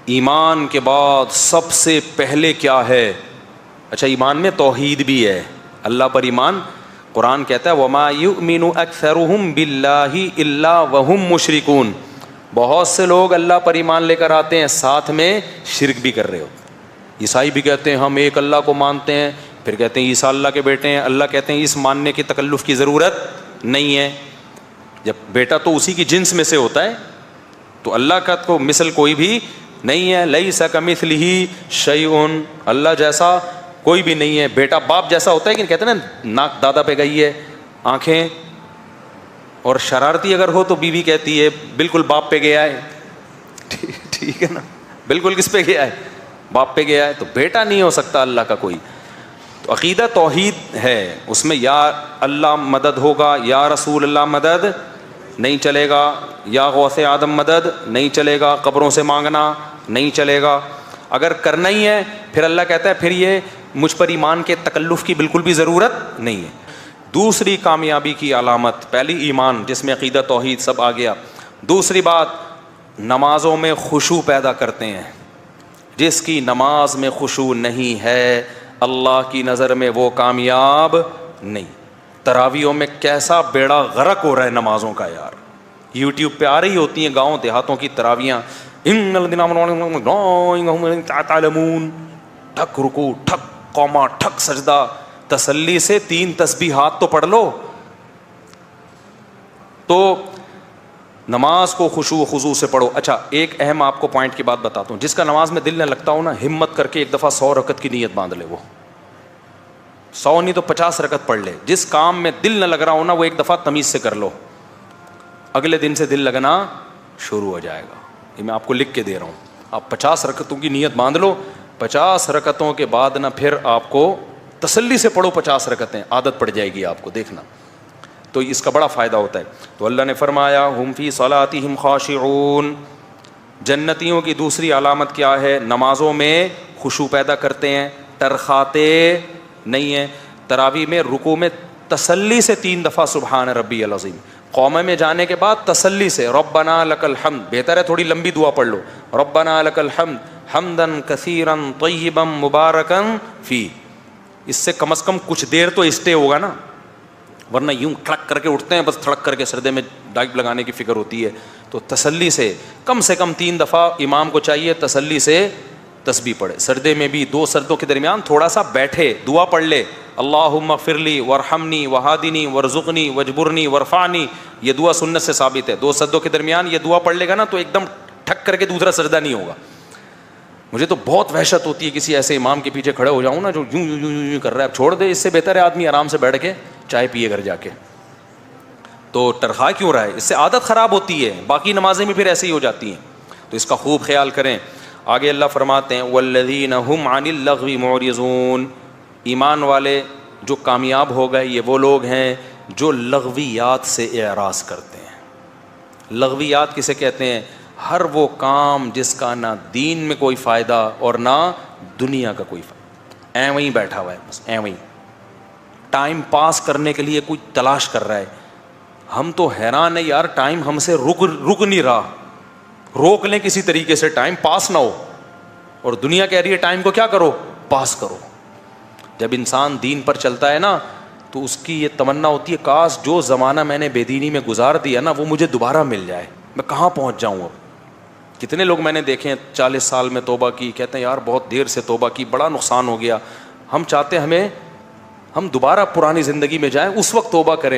ایمان کے بعد سب سے پہلے کیا ہے؟ اچھا ایمان میں توحید بھی ہے، اللہ پر ایمان. قرآن کہتا ہے وَمَا يُؤْمِنُ أَكْثَرُهُمْ بِاللَّهِ إِلَّا وَهُمْ مُشْرِكُونَ. بہت سے لوگ اللہ پر ایمان لے کر آتے ہیں، ساتھ میں شرک بھی کر رہے ہو. عیسائی بھی کہتے ہیں ہم ایک اللہ کو مانتے ہیں، پھر کہتے ہیں عیسیٰ اللہ کے بیٹے ہیں. اللہ کہتے ہیں اس ماننے کی تکلف کی ضرورت نہیں ہے، جب بیٹا تو اسی کی جنس میں سے ہوتا ہے، تو اللہ کا کو مثل کوئی بھی نہیں ہے. لیس کمثلہ شیء، اللہ جیسا کوئی بھی نہیں ہے. بیٹا باپ جیسا ہوتا ہے کہ کہتے ہیں نا ناک دادا پہ گئی ہے، آنکھیں، اور شرارتی اگر ہو تو بیوی کہتی ہے بالکل باپ پہ گیا ہے. ٹھیک ہے نا، بالکل کس پہ گیا ہے؟ باپ پہ گیا ہے. تو بیٹا نہیں ہو سکتا اللہ کا کوئی. تو عقیدہ توحید ہے، اس میں یا اللہ مدد ہوگا یا رسول اللہ مدد نہیں چلے گا، یا غوث آدم مدد نہیں چلے گا، قبروں سے مانگنا نہیں چلے گا. اگر کرنا ہی ہے پھر اللہ کہتا ہے پھر یہ مجھ پر ایمان کے تکلف کی بالکل بھی ضرورت نہیں ہے. دوسری کامیابی کی علامت، پہلی ایمان جس میں عقیدہ توحید سب آ گیا. دوسری بات، نمازوں میں خشوع پیدا کرتے ہیں. جس کی نماز میں خشوع نہیں ہے اللہ کی نظر میں وہ کامیاب نہیں. تراویحوں میں کیسا بیڑا غرق ہو رہا ہے نمازوں کا یار، یوٹیوب پہ آ رہی ہوتی ہیں گاؤں دیہاتوں کی تراویحاں. ان الذین آمنوا تعلمون، ٹھک رکوع، ٹھک قوما، ٹھک سجدہ. تسلی سے 3 تسبیحات تو پڑھ لو. تو نماز کو خشوع و خضوع سے پڑھو. اچھا ایک اہم آپ کو پوائنٹ کی بات بتاتا ہوں، جس کا نماز میں دل نہ لگتا ہو نا، ہمت کر کے ایک دفعہ 100 رکعت کی نیت باندھ لے. وہ 100 نہیں تو 50 رکعت پڑھ لے. جس کام میں دل نہ لگ رہا ہو نا وہ ایک دفعہ تمیز سے کر لو، اگلے دن سے دل لگنا شروع ہو جائے گا. یہ میں آپ کو لکھ کے دے رہا ہوں. آپ 50 رکعتوں کی نیت باندھ لو، 50 رکعتوں کے بعد نا پھر آپ کو تسلی سے پڑھو 50 رکعتیں، عادت پڑ جائے گی آپ کو، دیکھنا. تو اس کا بڑا فائدہ ہوتا ہے. تو اللہ نے فرمایا ہم فی صلاتہم خاشعون. جنتیوں کی دوسری علامت کیا ہے؟ نمازوں میں خشوع پیدا کرتے ہیں، ٹرخاتے نہیں ہیں. تراویح میں رکوع میں تسلی سے 3 دفعہ سبحان ربی العظیم. قومے میں جانے کے بعد تسلی سے ربنا لک الحمد. بہتر ہے تھوڑی لمبی دعا پڑھ لو، ربنا لک الحمد حمدا کثیرا طیبا مبارکا فی. اس سے کم از کم کچھ دیر تو اسٹے ہوگا نا، ورنہ یوں کھڑک کر کے اٹھتے ہیں بس، تھڑک کر کے سردے میں ڈائپ لگانے کی فکر ہوتی ہے. تو تسلی سے کم 3 دفعہ امام کو چاہیے تسلی سے تسبیح پڑھے. سردے میں بھی 2 سردوں کے درمیان تھوڑا سا بیٹھے دعا پڑھ لے، اللہم اغفر لی وارحمنی وہادنی وارزقنی واجبرنی وارفعنی. یہ دعا سنت سے ثابت ہے. 2 سردوں کے درمیان یہ دعا پڑھ لے گا نا تو ایک دم ٹھک کر کے دوسرا سجدہ نہیں ہوگا. مجھے تو بہت وحشت ہوتی ہے کسی ایسے امام کے پیچھے کھڑے ہو جاؤں نا جو یوں یوں یوں یوں کر رہا ہے. چھوڑ دے، اس سے بہتر ہے آدمی آرام سے بیٹھ کے چائے پیے گھر جا کے. تو ٹرخا کیوں رہا ہے؟ اس سے عادت خراب ہوتی ہے، باقی نمازیں بھی پھر ایسے ہی ہو جاتی ہیں. تو اس کا خوب خیال کریں. آگے اللہ فرماتے ہیں والذین هم عن اللغو معرضون. ایمان والے جو کامیاب ہو گئے یہ وہ لوگ ہیں جو لغویات سے اعراض کرتے ہیں. لغویات کسے کہتے ہیں؟ ہر وہ کام جس کا نہ دین میں کوئی فائدہ اور نہ دنیا کا کوئی فائدہ. ایویں ہی بیٹھا ہوا ہے بس، ایویں ٹائم پاس کرنے کے لیے کوئی تلاش کر رہا ہے. ہم تو حیران ہیں یار، ٹائم ہم سے رک نہیں رہا. روک لیں کسی طریقے سے ٹائم پاس نہ ہو، اور دنیا کہہ رہی ہے ٹائم کو کیا کرو، پاس کرو. جب انسان دین پر چلتا ہے نا تو اس کی یہ تمنا ہوتی ہے کاش جو زمانہ میں نے بے دینی میں گزار دیا نا وہ مجھے دوبارہ مل جائے، میں کہاں پہنچ جاؤں اب. کتنے لوگ میں نے دیکھے ہیں 40 سال میں توبہ کی، کہتے ہیں یار بہت دیر سے توبہ کی، بڑا نقصان ہو گیا. ہم چاہتے ہم دوبارہ پرانی زندگی میں جائیں، اس وقت توبہ کریں.